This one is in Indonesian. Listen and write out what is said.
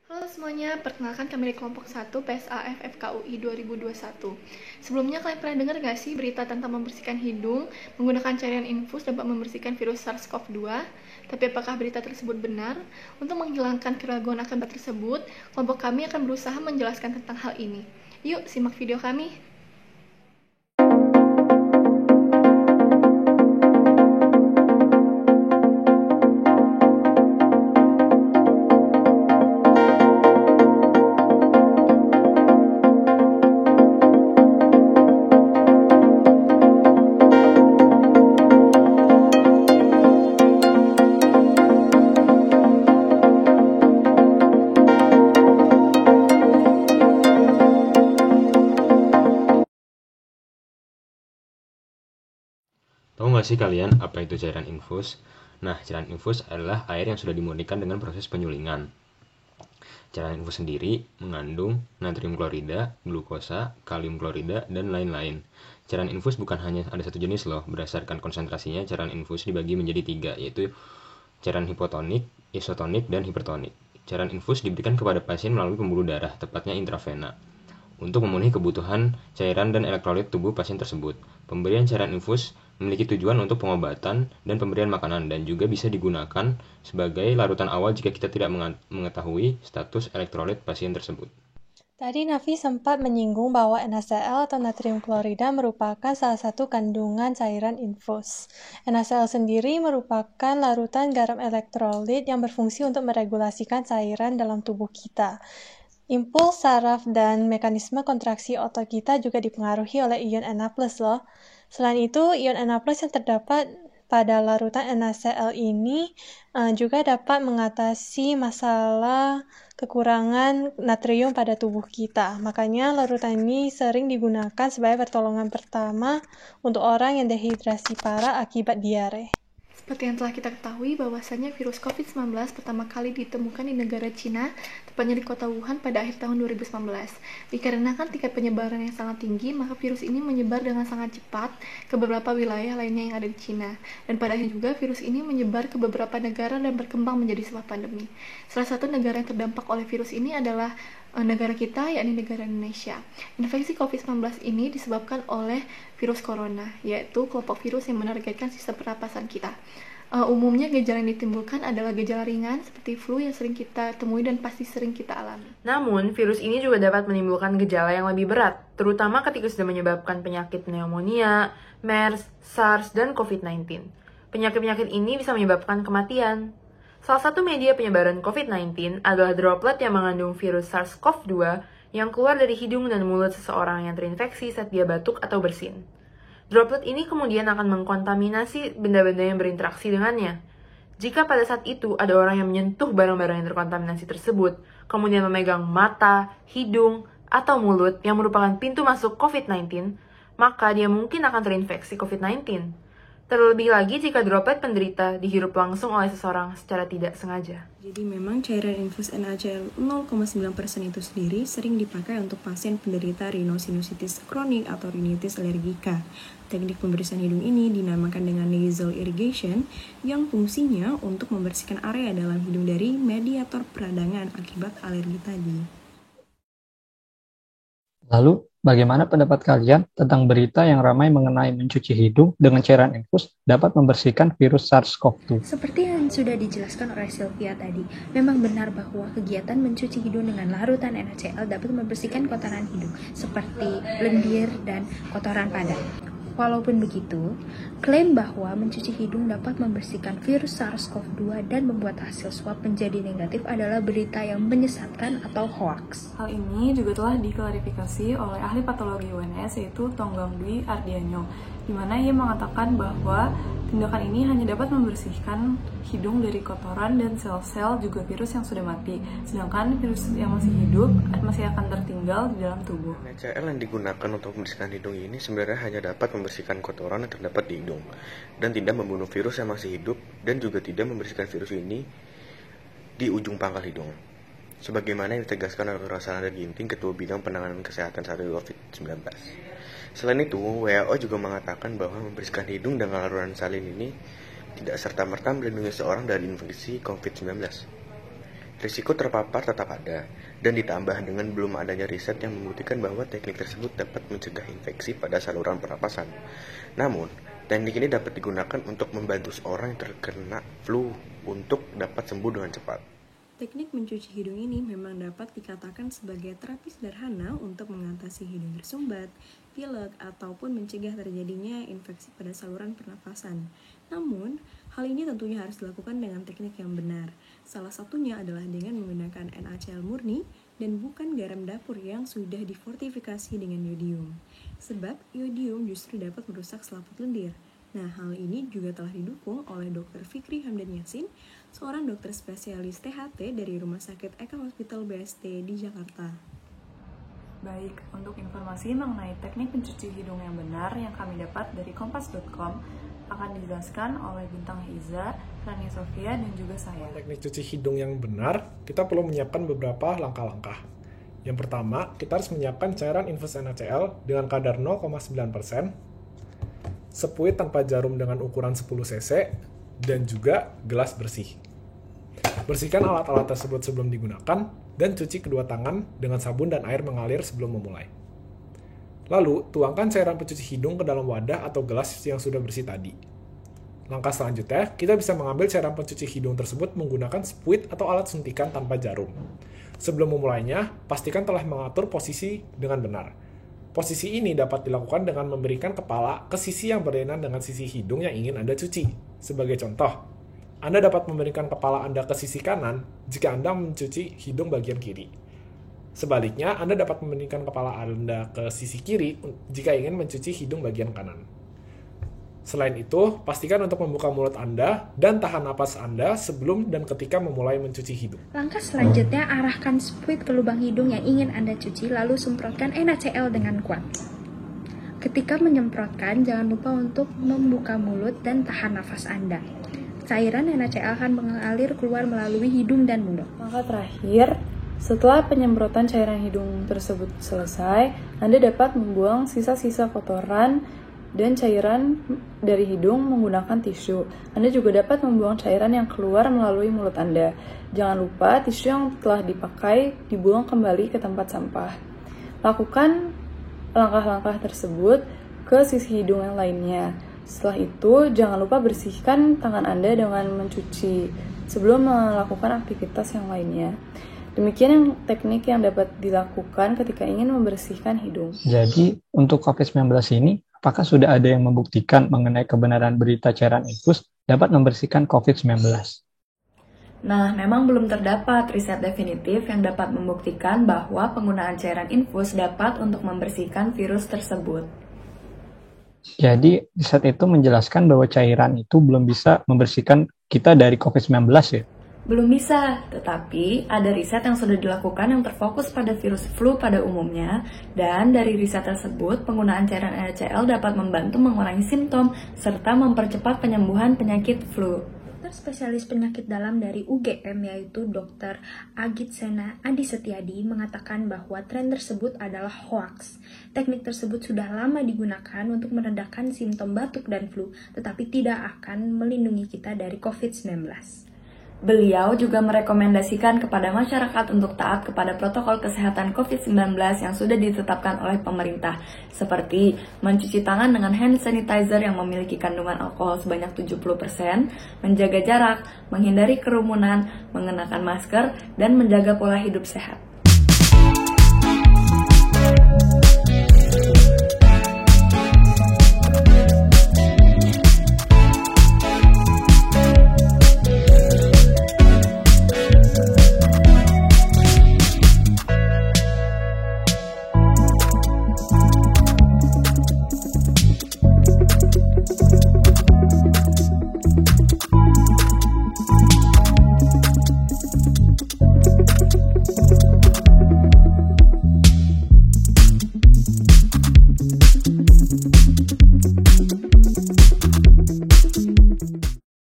Halo semuanya, perkenalkan kami dari kelompok 1 PSAF FKUI 2021. Sebelumnya kalian pernah dengar gak sih berita tentang membersihkan hidung menggunakan cairan infus dapat membersihkan virus SARS-CoV-2? Tapi apakah berita tersebut benar? Untuk menghilangkan keraguan akan berita tersebut, kelompok kami akan berusaha menjelaskan tentang hal ini. Yuk, simak video kami. Tahu nggak sih kalian apa itu cairan infus? Nah, cairan infus adalah air yang sudah dimurnikan dengan proses penyulingan. Cairan infus sendiri mengandung natrium klorida, glukosa, kalium klorida, dan lain-lain. Cairan infus bukan hanya ada satu jenis loh, berdasarkan konsentrasinya cairan infus dibagi menjadi 3, yaitu cairan hipotonik, isotonik, dan hipertonik. Cairan infus diberikan kepada pasien melalui pembuluh darah, tepatnya intravena, untuk memenuhi kebutuhan cairan dan elektrolit tubuh pasien tersebut. Pemberian cairan infus memiliki tujuan untuk pengobatan dan pemberian makanan dan juga bisa digunakan sebagai larutan awal jika kita tidak mengetahui status elektrolit pasien tersebut. Tadi Nafi sempat menyinggung bahwa NaCl atau natrium klorida merupakan salah satu kandungan cairan infus. NaCl sendiri merupakan larutan garam elektrolit yang berfungsi untuk meregulasikan cairan dalam tubuh kita. Impuls saraf dan mekanisme kontraksi otot kita juga dipengaruhi oleh ion Na+ loh. Selain itu, ion Na+ yang terdapat pada larutan NaCl ini juga dapat mengatasi masalah kekurangan natrium pada tubuh kita. Makanya larutan ini sering digunakan sebagai pertolongan pertama untuk orang yang dehidrasi parah akibat diare. Seperti yang telah kita ketahui bahwasanya virus COVID-19 pertama kali ditemukan di negara Cina, tepatnya di kota Wuhan pada akhir tahun 2019. Dikarenakan tingkat penyebaran yang sangat tinggi, maka virus ini menyebar dengan sangat cepat ke beberapa wilayah lainnya yang ada di Cina. Dan pada akhirnya juga virus ini menyebar ke beberapa negara dan berkembang menjadi sebuah pandemi. Salah satu negara yang terdampak oleh virus ini adalah negara kita, yakni negara Indonesia. Infeksi COVID-19 ini disebabkan oleh virus corona, yaitu kelompok virus yang menargetkan sistem pernapasan kita. Umumnya gejala yang ditimbulkan adalah gejala ringan seperti flu yang sering kita temui dan pasti sering kita alami. Namun, virus ini juga dapat menimbulkan gejala yang lebih berat, terutama ketika sudah menyebabkan penyakit pneumonia, MERS, SARS, dan COVID-19. Penyakit-penyakit ini bisa menyebabkan kematian. Salah satu media penyebaran COVID-19 adalah droplet yang mengandung virus SARS-CoV-2 yang keluar dari hidung dan mulut seseorang yang terinfeksi saat dia batuk atau bersin. Droplet ini kemudian akan mengkontaminasi benda-benda yang berinteraksi dengannya. Jika pada saat itu ada orang yang menyentuh barang-barang yang terkontaminasi tersebut, kemudian memegang mata, hidung, atau mulut yang merupakan pintu masuk COVID-19, maka dia mungkin akan terinfeksi COVID-19. Terlebih lagi jika droplet penderita dihirup langsung oleh seseorang secara tidak sengaja. Jadi memang cairan infus NaCl 0,9% itu sendiri sering dipakai untuk pasien penderita rhinosinusitis kronik atau rinitis alergika. Teknik pembersihan hidung ini dinamakan dengan nasal irrigation yang fungsinya untuk membersihkan area dalam hidung dari mediator peradangan akibat alergi tadi. Lalu, bagaimana pendapat kalian tentang berita yang ramai mengenai mencuci hidung dengan cairan infus dapat membersihkan virus SARS-CoV-2? Seperti yang sudah dijelaskan oleh Sylvia tadi, memang benar bahwa kegiatan mencuci hidung dengan larutan NaCl dapat membersihkan kotoran hidung seperti lendir dan kotoran pada. Walaupun begitu, klaim bahwa mencuci hidung dapat membersihkan virus SARS-CoV-2 dan membuat hasil swab menjadi negatif adalah berita yang menyesatkan atau hoax. Hal ini juga telah diklarifikasi oleh ahli patologi UNS yaitu Tonggang Dwi Ardianyo, di mana ia mengatakan bahwa tindakan ini hanya dapat membersihkan hidung dari kotoran dan sel-sel juga virus yang sudah mati, sedangkan virus yang masih hidup masih akan tertinggal di dalam tubuh. NaCl yang digunakan untuk membersihkan hidung ini sebenarnya hanya dapat membersihkan kotoran yang terdapat di hidung dan tidak membunuh virus yang masih hidup dan juga tidak membersihkan virus ini di ujung pangkal hidung. Sebagaimana yang ditegaskan oleh Dr. Hasanadar Ginting, Ketua Bidang Penanganan Kesehatan saat COVID-19. Selain itu, WHO juga mengatakan bahwa membersihkan hidung dengan larutan salin ini tidak serta-merta melindungi seorang dari infeksi COVID-19. risiko terpapar tetap ada, dan ditambah dengan belum adanya riset yang membuktikan bahwa teknik tersebut dapat mencegah infeksi pada saluran pernapasan. Namun, teknik ini dapat digunakan untuk membantu seorang yang terkena flu untuk dapat sembuh dengan cepat. Teknik mencuci hidung ini memang dapat dikatakan sebagai terapi sederhana untuk mengatasi hidung tersumbat, pilek, ataupun mencegah terjadinya infeksi pada saluran pernafasan. Namun, hal ini tentunya harus dilakukan dengan teknik yang benar. Salah satunya adalah dengan menggunakan NaCl murni dan bukan garam dapur yang sudah difortifikasi dengan yodium. Sebab yodium justru dapat merusak selaput lendir. Nah, hal ini juga telah didukung oleh Dr. Fikri Hamdan Yassin, seorang dokter spesialis THT dari Rumah Sakit Eka Hospital BSD di Jakarta. Baik, untuk informasi mengenai teknik mencuci hidung yang benar yang kami dapat dari kompas.com akan dijelaskan oleh Bintang Hiza, Rania Sofia, dan juga saya. Teknik cuci hidung yang benar, kita perlu menyiapkan beberapa langkah-langkah. Yang pertama, kita harus menyiapkan cairan infus NaCl dengan kadar 0,9%, sepuit tanpa jarum dengan ukuran 10 cc, dan juga gelas bersih. Bersihkan alat-alat tersebut sebelum digunakan, dan cuci kedua tangan dengan sabun dan air mengalir sebelum memulai. Lalu, tuangkan cairan pencuci hidung ke dalam wadah atau gelas yang sudah bersih tadi. Langkah selanjutnya, kita bisa mengambil cairan pencuci hidung tersebut menggunakan spuit atau alat suntikan tanpa jarum. Sebelum memulainya, pastikan telah mengatur posisi dengan benar. Posisi ini dapat dilakukan dengan memberikan kepala ke sisi yang berdekatan dengan sisi hidung yang ingin Anda cuci. Sebagai contoh, Anda dapat memberikan kepala Anda ke sisi kanan jika Anda mencuci hidung bagian kiri. Sebaliknya, Anda dapat memberikan kepala Anda ke sisi kiri jika ingin mencuci hidung bagian kanan. Selain itu, pastikan untuk membuka mulut Anda dan tahan napas Anda sebelum dan ketika memulai mencuci hidung. Langkah selanjutnya, arahkan spuit ke lubang hidung yang ingin Anda cuci, lalu semprotkan NaCl dengan kuat. Ketika menyemprotkan, jangan lupa untuk membuka mulut dan tahan nafas Anda. Cairan NaCl akan mengalir keluar melalui hidung dan mulut. Langkah terakhir, setelah penyemprotan cairan hidung tersebut selesai, Anda dapat membuang sisa-sisa kotoran dan cairan dari hidung menggunakan tisu. Anda juga dapat membuang cairan yang keluar melalui mulut Anda. Jangan lupa tisu yang telah dipakai dibuang kembali ke tempat sampah. Lakukan langkah-langkah tersebut ke sisi hidung yang lainnya. Setelah itu, jangan lupa bersihkan tangan Anda dengan mencuci sebelum melakukan aktivitas yang lainnya. Demikian teknik yang dapat dilakukan ketika ingin membersihkan hidung. Jadi, untuk COVID-19 ini, apakah sudah ada yang membuktikan mengenai kebenaran berita cairan infus dapat membersihkan COVID-19? Nah, memang belum terdapat riset definitif yang dapat membuktikan bahwa penggunaan cairan infus dapat untuk membersihkan virus tersebut. Jadi, riset itu menjelaskan bahwa cairan itu belum bisa membersihkan kita dari COVID-19 ya? Belum bisa, tetapi ada riset yang sudah dilakukan yang terfokus pada virus flu pada umumnya, dan dari riset tersebut, penggunaan cairan NaCl dapat membantu mengurangi simptom serta mempercepat penyembuhan penyakit flu. Dokter spesialis penyakit dalam dari UGM yaitu Dr. Agit Sena Adi Setiadi mengatakan bahwa tren tersebut adalah hoaks. Teknik tersebut sudah lama digunakan untuk meredakan simptom batuk dan flu, tetapi tidak akan melindungi kita dari COVID-19. Beliau juga merekomendasikan kepada masyarakat untuk taat kepada protokol kesehatan COVID-19 yang sudah ditetapkan oleh pemerintah, seperti mencuci tangan dengan hand sanitizer yang memiliki kandungan alkohol sebanyak 70%, menjaga jarak, menghindari kerumunan, mengenakan masker, dan menjaga pola hidup sehat.